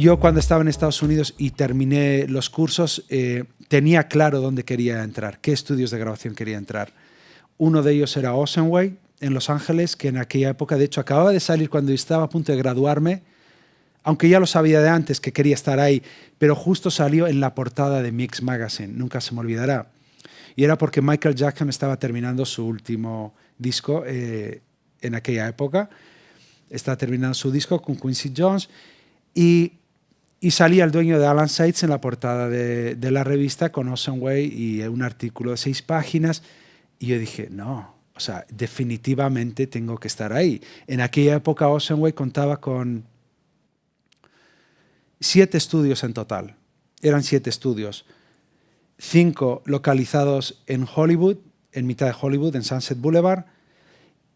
Yo cuando estaba en Estados Unidos y terminé los cursos, tenía claro dónde quería entrar, qué estudios de grabación quería entrar. Uno de ellos era Oceanway, en Los Ángeles, que en aquella época, de hecho, acababa de salir cuando yo estaba a punto de graduarme, aunque ya lo sabía de antes que quería estar ahí, pero justo salió en la portada de Mix Magazine, nunca se me olvidará. Y era porque Michael Jackson estaba terminando su último disco en aquella época, estaba terminando su disco con Quincy Jones, y salía el dueño de Alan Seitz en la portada de la revista con Oceanway y un artículo de 6 páginas, y yo dije, no, o sea, definitivamente tengo que estar ahí. En aquella época Oceanway contaba con 7 estudios en total. Eran 7 estudios. 5 localizados en Hollywood, en mitad de Hollywood, en Sunset Boulevard,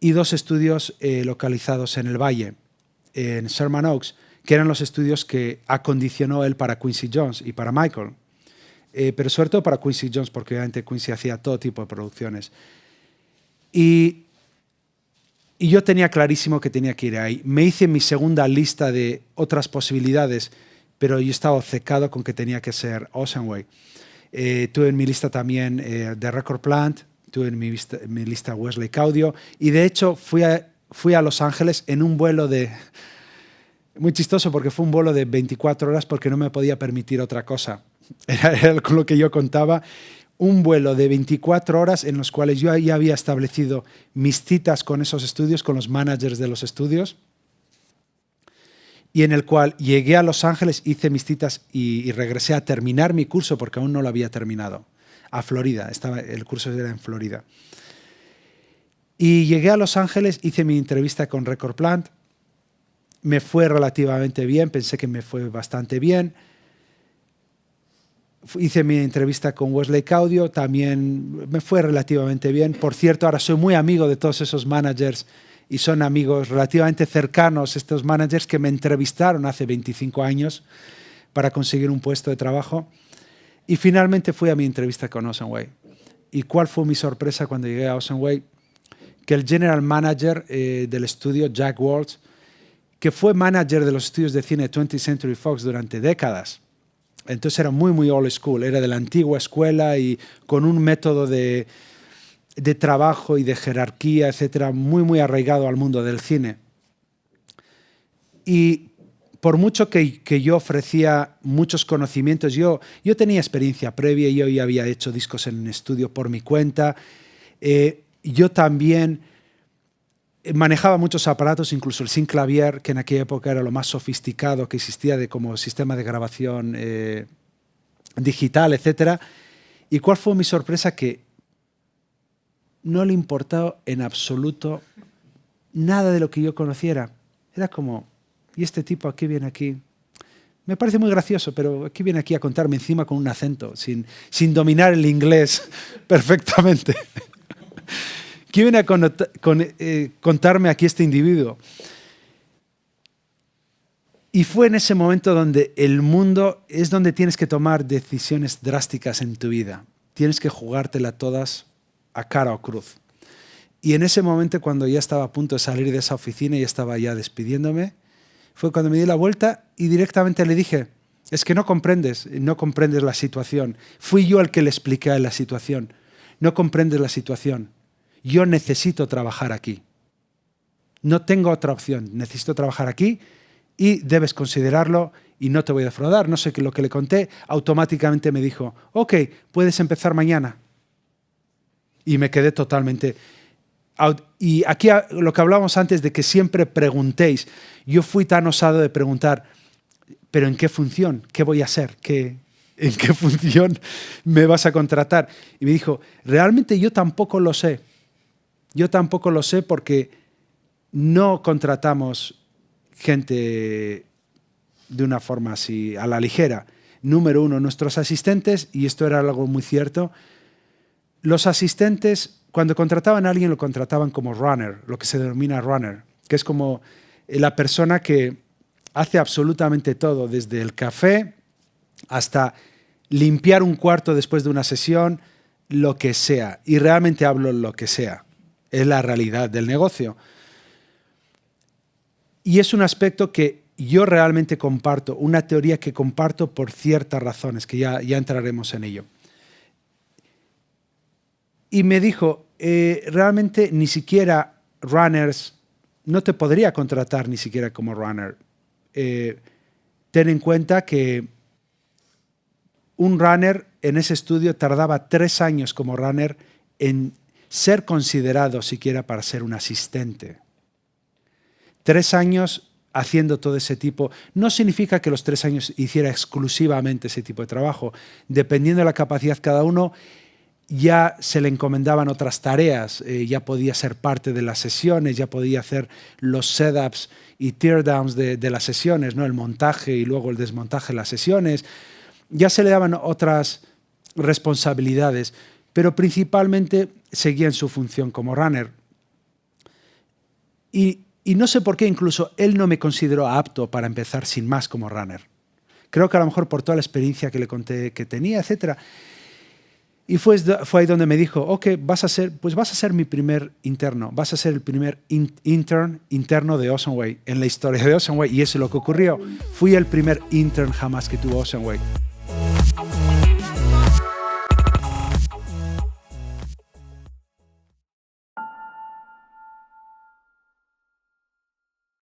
y 2 estudios localizados en el Valle, en Sherman Oaks, que eran los estudios que acondicionó él para Quincy Jones y para Michael. Pero sobre todo para Quincy Jones, porque obviamente Quincy hacía todo tipo de producciones. Y yo tenía clarísimo que tenía que ir ahí. Me hice mi segunda lista de otras posibilidades, pero yo estaba obcecado con que tenía que ser Oceanway. Tuve en mi lista también The Record Plant, tuve en mi lista Westlake Audio, y de hecho fui a Los Ángeles en un vuelo de... Muy chistoso porque fue un vuelo de 24 horas porque no me podía permitir otra cosa. Era lo que yo contaba. Un vuelo de 24 horas en los cuales yo ya había establecido mis citas con esos estudios, con los managers de los estudios, y en el cual llegué a Los Ángeles, hice mis citas y regresé a terminar mi curso porque aún no lo había terminado, a Florida. El curso era en Florida. Y llegué a Los Ángeles, hice mi entrevista con Record Plant. Me fue relativamente bien, pensé que me fue bastante bien. Hice mi entrevista con Westlake Audio, también me fue relativamente bien. Por cierto, ahora soy muy amigo de todos esos managers y son amigos relativamente cercanos, estos managers que me entrevistaron hace 25 años para conseguir un puesto de trabajo. Y finalmente fui a mi entrevista con Oceanway. ¿Y cuál fue mi sorpresa cuando llegué a Oceanway? Que el general manager del estudio, Jack Waltz, que fue manager de los estudios de cine 20th Century Fox durante décadas. Entonces era muy, muy old school, era de la antigua escuela y con un método de trabajo y de jerarquía, etcétera, muy, muy arraigado al mundo del cine. Y por mucho que yo ofrecía muchos conocimientos, yo tenía experiencia previa, yo ya había hecho discos en estudio por mi cuenta, yo también manejaba muchos aparatos, incluso el Synclavier, que en aquella época era lo más sofisticado que existía como sistema de grabación digital, etc. ¿Y cuál fue mi sorpresa? Que no le importaba en absoluto nada de lo que yo conociera. Era como, ¿y este tipo a qué viene aquí? Me parece muy gracioso, pero aquí viene aquí a contarme encima con un acento, sin dominar el inglés perfectamente. ¿Qué viene a contarme aquí este individuo? Y fue en ese momento donde el mundo es donde tienes que tomar decisiones drásticas en tu vida. Tienes que jugártela todas a cara o cruz. Y en ese momento, cuando ya estaba a punto de salir de esa oficina y estaba ya despidiéndome, fue cuando me di la vuelta y directamente le dije, es que no comprendes la situación. Fui yo el que le expliqué la situación. No comprendes la situación. Yo necesito trabajar aquí. No tengo otra opción. Necesito trabajar aquí y debes considerarlo y no te voy a defraudar. No sé qué lo que le conté. Automáticamente me dijo, ok, puedes empezar mañana. Y me quedé totalmente... Y aquí lo que hablábamos antes de que siempre preguntéis. Yo fui tan osado de preguntar, ¿pero en qué función? ¿Qué voy a hacer? ¿En qué función me vas a contratar? Y me dijo, realmente yo tampoco lo sé. Yo tampoco lo sé porque no contratamos gente de una forma así a la ligera. Número uno, nuestros asistentes, y esto era algo muy cierto, los asistentes, cuando contrataban a alguien, lo contrataban como runner, lo que se denomina runner, que es como la persona que hace absolutamente todo, desde el café hasta limpiar un cuarto después de una sesión, lo que sea. Y realmente hablo lo que sea. Es la realidad del negocio. Y es un aspecto que yo realmente comparto, una teoría que comparto por ciertas razones, que ya entraremos en ello. Y me dijo, realmente ni siquiera runners, no te podría contratar ni siquiera como runner. Ten en cuenta que un runner en ese estudio tardaba 3 años como runner en ser considerado siquiera para ser un asistente. 3 años haciendo todo ese tipo. No significa que los 3 años hiciera exclusivamente ese tipo de trabajo. Dependiendo de la capacidad de cada uno, ya se le encomendaban otras tareas. Ya podía ser parte de las sesiones, ya podía hacer los setups y teardowns de las sesiones, ¿no? El montaje y luego el desmontaje de las sesiones. Ya se le daban otras responsabilidades, pero principalmente seguía en su función como runner. Y no sé por qué incluso él no me consideró apto para empezar sin más como runner. Creo que a lo mejor por toda la experiencia que le conté que tenía, etc. Y fue ahí donde me dijo, ok, vas a ser mi primer interno, vas a ser el primer interno de Oceanway en la historia de Oceanway. Y eso es lo que ocurrió. Fui el primer intern jamás que tuvo Oceanway.